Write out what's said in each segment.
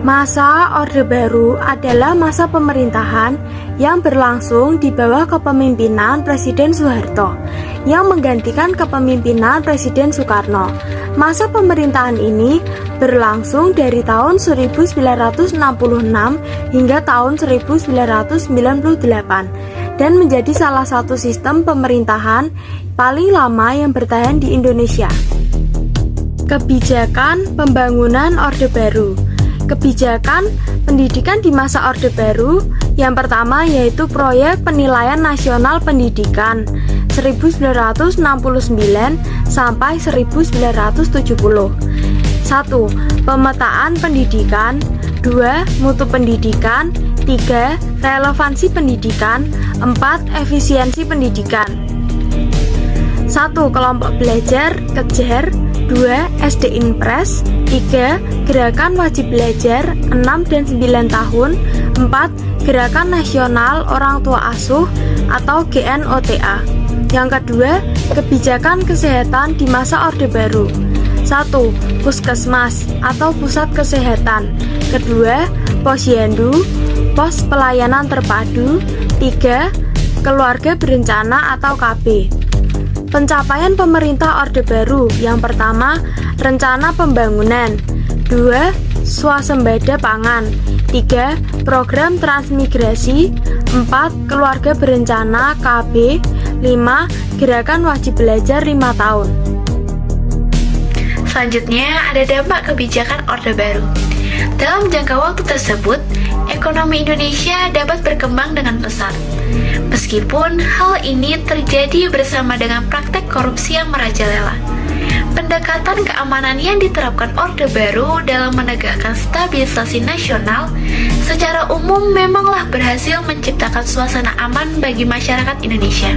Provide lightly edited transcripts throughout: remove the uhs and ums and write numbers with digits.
Masa Orde Baru adalah masa pemerintahan yang berlangsung di bawah kepemimpinan Presiden Soeharto yang menggantikan kepemimpinan Presiden Soekarno. Masa pemerintahan ini berlangsung dari tahun 1966 hingga tahun 1998 dan menjadi salah satu sistem pemerintahan paling lama yang bertahan di Indonesia. Kebijakan pembangunan Orde Baru. Kebijakan pendidikan di masa Orde Baru yang pertama yaitu Proyek Penilaian Nasional Pendidikan 1969 sampai 1970. 1. Pemetaan pendidikan. 2. Mutu pendidikan. 3. Relevansi pendidikan. 4. Efisiensi pendidikan. 1. Kelompok belajar kejar. 2. SD Impres. 3. Gerakan Wajib Belajar 6 dan 9 tahun. 4. Gerakan Nasional Orang Tua Asuh atau GNOTA. Yang kedua, kebijakan kesehatan di masa Orde Baru. 1. Puskesmas atau Pusat Kesehatan. Kedua, Posyandu, Pos Pelayanan Terpadu. 3. Keluarga Berencana atau KB. Pencapaian pemerintah Orde Baru. Yang pertama, rencana pembangunan. 2. Swasembada pangan. 3. Program transmigrasi. 4. Keluarga berencana KB. 5. Gerakan wajib belajar 5 tahun. Selanjutnya ada dampak kebijakan Orde Baru. Dalam jangka waktu tersebut, ekonomi Indonesia dapat berkembang dengan pesat. Meskipun hal ini terjadi bersama dengan praktek korupsi yang merajalela. Pendekatan keamanan yang diterapkan Orde Baru dalam menegakkan stabilisasi nasional secara umum memanglah berhasil menciptakan suasana aman bagi masyarakat Indonesia.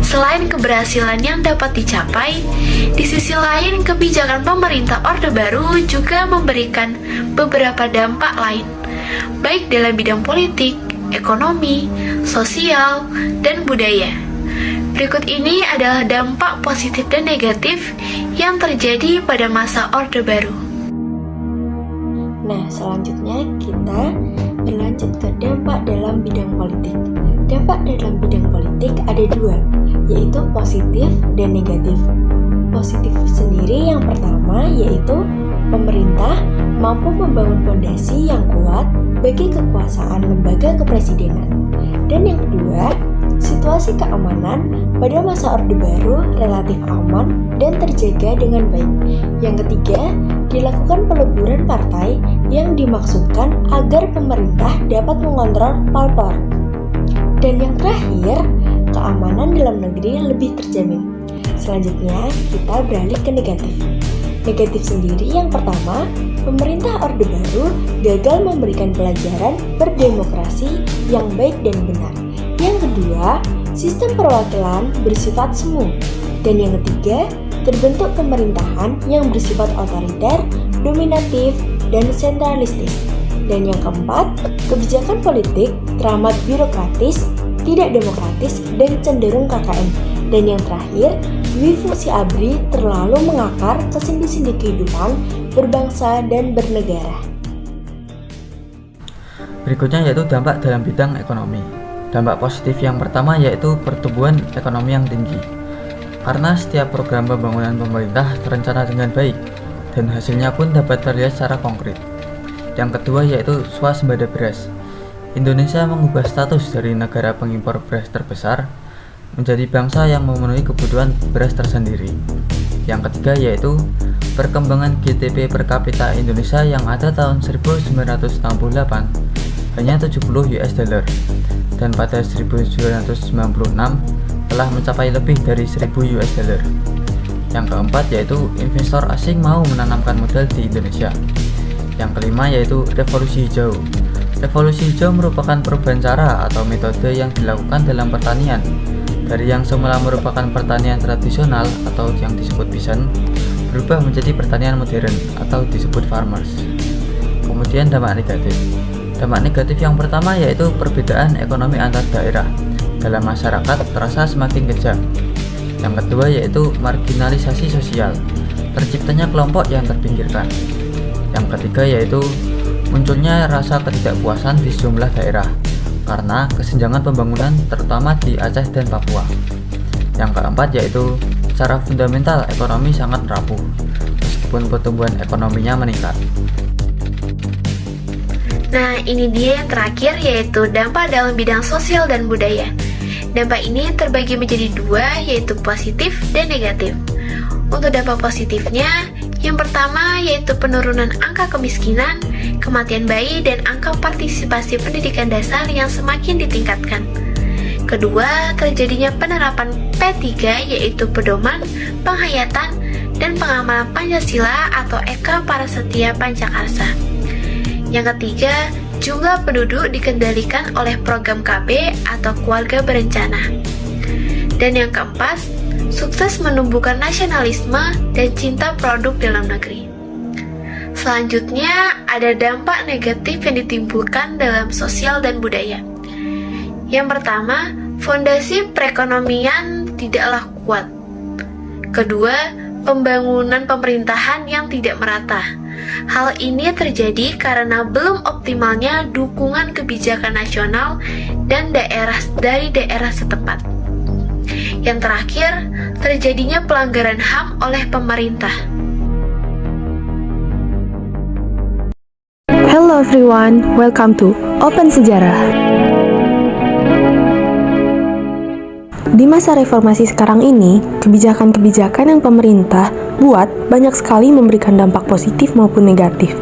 Selain keberhasilan yang dapat dicapai, di sisi lain kebijakan pemerintah Orde Baru juga memberikan beberapa dampak lain, baik dalam bidang politik, ekonomi, sosial, dan budaya. Berikut ini adalah dampak positif dan negatif yang terjadi pada masa Orde Baru. Nah, selanjutnya kita berlanjut ke dampak dalam bidang politik. Dampak dalam bidang politik ada dua, yaitu positif dan negatif. Positif sendiri yang pertama yaitu pemerintah mampu membangun fondasi yang kuat bagi kekuasaan lembaga kepresidenan. Dan yang kedua, situasi keamanan pada masa Orde Baru relatif aman dan terjaga dengan baik. Yang ketiga, dilakukan peleburan partai yang dimaksudkan agar pemerintah dapat mengontrol parpol. Dan yang terakhir, keamanan dalam negeri lebih terjamin. Selanjutnya, kita beralih ke negatif. Negatif sendiri yang pertama, pemerintah Orde Baru gagal memberikan pelajaran berdemokrasi yang baik dan benar. Yang kedua, sistem perwakilan bersifat semu. Dan yang ketiga, terbentuk pemerintahan yang bersifat otoriter, dominatif, dan sentralistis. Dan yang keempat, kebijakan politik teramat birokratis, tidak demokratis, dan cenderung KKN. Dan yang terakhir, dui fungsi ABRI terlalu mengakar ke sendi-sendi kehidupan berbangsa dan bernegara. Berikutnya yaitu dampak dalam bidang ekonomi. Dampak positif yang pertama yaitu pertumbuhan ekonomi yang tinggi. Karena setiap program pembangunan pemerintah terencana dengan baik dan hasilnya pun dapat terlihat secara konkret. Yang kedua yaitu swasembada beras. Indonesia mengubah status dari negara pengimpor beras terbesar menjadi bangsa yang memenuhi kebutuhan beras tersendiri. Yang ketiga yaitu perkembangan GDP per kapita Indonesia yang ada tahun 1968 hanya 70 US dollar dan pada 1996 telah mencapai lebih dari 1000 US dollar. Yang keempat yaitu investor asing mau menanamkan modal di Indonesia. Yang kelima yaitu revolusi hijau. Revolusi hijau merupakan perubahan cara atau metode yang dilakukan dalam pertanian dari yang semula merupakan pertanian tradisional atau yang disebut peasant berubah menjadi pertanian modern atau disebut farmers. Kemudian dampak negatif. Dampak negatif yang pertama yaitu perbedaan ekonomi antar daerah dalam masyarakat terasa semakin kejam. Yang kedua yaitu marginalisasi sosial, terciptanya kelompok yang terpinggirkan. Yang ketiga yaitu Munculnya rasa ketidakpuasan di sejumlah daerah karena kesenjangan pembangunan terutama di Aceh dan Papua. Yang keempat yaitu secara fundamental ekonomi sangat rapuh meskipun pertumbuhan ekonominya meningkat. Nah, ini dia yang terakhir, yaitu dampak dalam bidang sosial dan budaya. Dampak ini terbagi menjadi dua, yaitu positif dan negatif. Untuk dampak positifnya, yang pertama yaitu penurunan angka kemiskinan, kematian bayi, dan angka partisipasi pendidikan dasar yang semakin ditingkatkan. Kedua, terjadinya penerapan P3, yaitu pedoman, penghayatan, dan pengamalan Pancasila atau Eka Prasetya Pancakarsa. Yang ketiga, jumlah penduduk dikendalikan oleh program KB atau keluarga berencana. Dan yang keempat, sukses menumbuhkan nasionalisme dan cinta produk dalam negeri. Selanjutnya, ada dampak negatif yang ditimbulkan dalam sosial dan budaya. Yang pertama, fondasi perekonomian tidaklah kuat. Kedua, pembangunan pemerintahan yang tidak merata. Hal ini terjadi karena belum optimalnya dukungan kebijakan nasional dan dari daerah setempat. Yang terakhir, terjadinya pelanggaran HAM oleh pemerintah. Hello everyone, welcome to Open Sejarah. Di masa reformasi sekarang ini, kebijakan-kebijakan yang pemerintah buat banyak sekali memberikan dampak positif maupun negatif.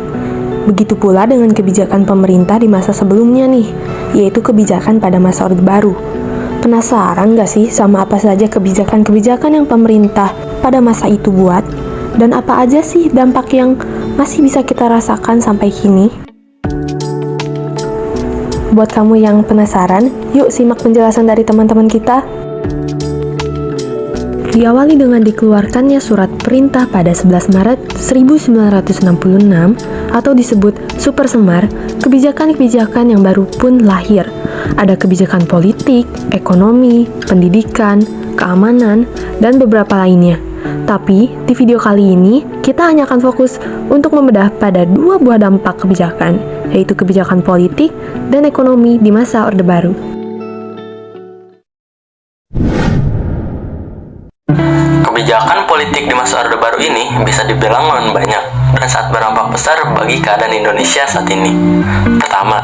Begitu pula dengan kebijakan pemerintah di masa sebelumnya nih, yaitu kebijakan pada masa Orde Baru. Penasaran gak sih sama apa saja kebijakan-kebijakan yang pemerintah pada masa itu buat? Dan apa aja sih dampak yang masih bisa kita rasakan sampai kini? Buat kamu yang penasaran, yuk simak penjelasan dari teman-teman kita. Diawali dengan dikeluarkannya surat perintah pada 11 Maret 1966 atau disebut Super Semar, kebijakan-kebijakan yang baru pun lahir. Ada kebijakan politik, ekonomi, pendidikan, keamanan, dan beberapa lainnya. Tapi, di video kali ini, kita hanya akan fokus untuk membedah pada dua buah dampak kebijakan, yaitu kebijakan politik dan ekonomi di masa Orde Baru. Kebijakan politik di masa Orde Baru ini bisa dibilang banyak dan sangat berdampak besar bagi keadaan Indonesia saat ini. Pertama,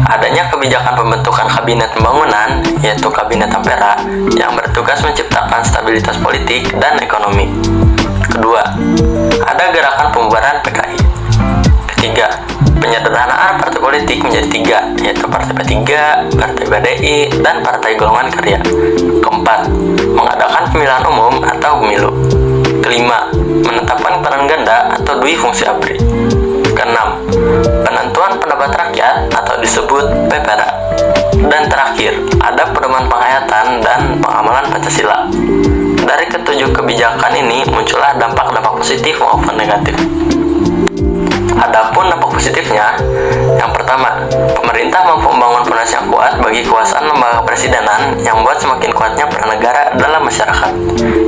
adanya kebijakan pembentukan Kabinet Pembangunan, yaitu Kabinet Ampera, yang bertugas menciptakan stabilitas politik dan ekonomi. Kedua, ada gerakan pembubaran PKI. Ketiga, penyederhanaan partai politik menjadi tiga, yaitu Partai P3, Partai BDI, dan Partai Golongan Karya. Keempat, mengadakan pemilihan umum atau pemilu. Kelima, menetapkan peran ganda atau dui fungsi ABRI. Keenam, penentuan pendapat rakyat atau disebut PPRA. Dan terakhir, ada pedoman penghayatan dan pengamalan Pancasila. Dari ketujuh kebijakan ini muncullah dampak-dampak positif maupun negatif. Adapun dampak positifnya, yang pertama, pemerintah mampu membangun fondasi yang kuat bagi kekuasaan lembaga presidenan yang membuat semakin kuatnya peran negara dalam masyarakat.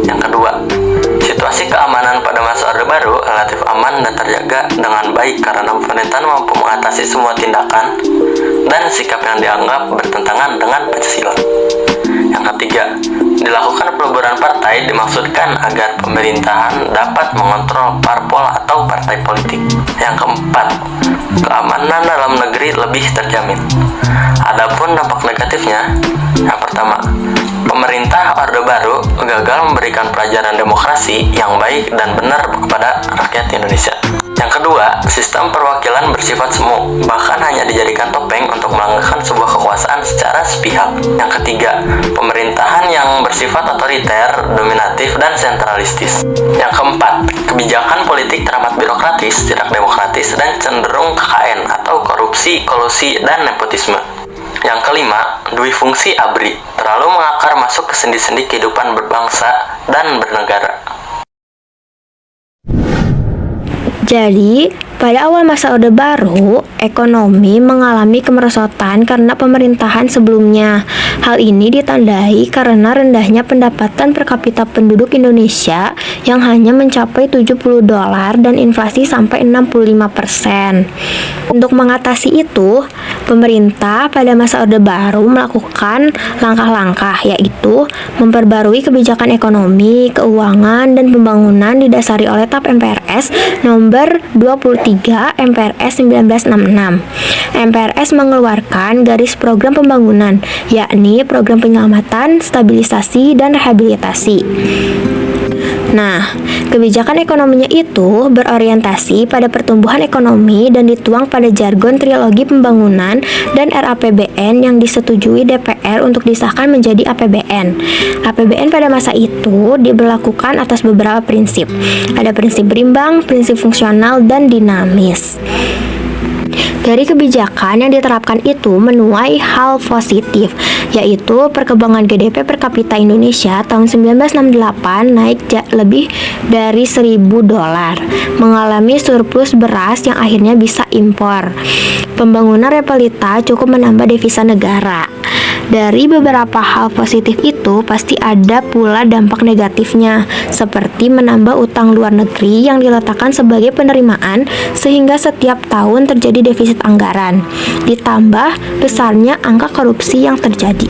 Yang kedua, situasi keamanan pada masa Orde Baru relatif aman dan terjaga dengan baik karena pemerintahan mampu mengatasi semua tindakan dan sikap yang dianggap bertentangan dengan Pancasila. Yang ketiga, dilakukan peleburan partai dimaksudkan agar pemerintahan dapat mengontrol parpol atau partai politik. Yang keempat, keamanan dalam negeri lebih terjamin. Adapun dampak negatifnya, yang pertama, pemerintah Orde Baru gagal memberikan pelajaran demokrasi yang baik dan benar kepada rakyat Indonesia. Yang kedua, sistem perwakilan bersifat semu, bahkan hanya dijadikan topeng untuk melanggarkan sebuah kekuasaan secara sepihak. Yang ketiga, pemerintahan yang bersifat otoriter, dominatif, dan sentralistis. Yang keempat, kebijakan politik teramat birokratis, tidak demokratis, dan cenderung KKN atau korupsi, kolusi, dan nepotisme. Yang kelima, dui fungsi ABRI, terlalu mengakar masuk ke sendi-sendi kehidupan berbangsa dan bernegara. Jadi, Pada awal masa Orde Baru, ekonomi mengalami kemerosotan karena pemerintahan sebelumnya. Hal ini ditandai karena rendahnya pendapatan per kapita penduduk Indonesia yang hanya mencapai $70 dan inflasi sampai 65%. Untuk mengatasi itu, pemerintah pada masa Orde Baru melakukan langkah-langkah, yaitu memperbarui kebijakan ekonomi, keuangan, dan pembangunan didasari oleh TAP MPRS nomor 23 MPRS 1966. MPRS mengeluarkan garis program pembangunan, yakni program penyelamatan, stabilisasi, dan rehabilitasi. Nah, kebijakan ekonominya itu berorientasi pada pertumbuhan ekonomi dan dituang pada jargon trilogi pembangunan dan RAPBN yang disetujui DPR untuk disahkan menjadi APBN. APBN pada masa itu diberlakukan atas beberapa prinsip. Ada prinsip berimbang, prinsip fungsional, dan dinamis. Dari kebijakan yang diterapkan itu menuai hal positif, yaitu perkembangan GDP per kapita Indonesia tahun 1968 naik lebih dari $1.000, mengalami surplus beras yang akhirnya bisa impor. Pembangunan realita cukup menambah devisa negara. Dari beberapa hal positif itu pasti ada pula dampak negatifnya, seperti menambah utang luar negeri yang diletakkan sebagai penerimaan sehingga setiap tahun terjadi defisit anggaran, ditambah besarnya angka korupsi yang terjadi.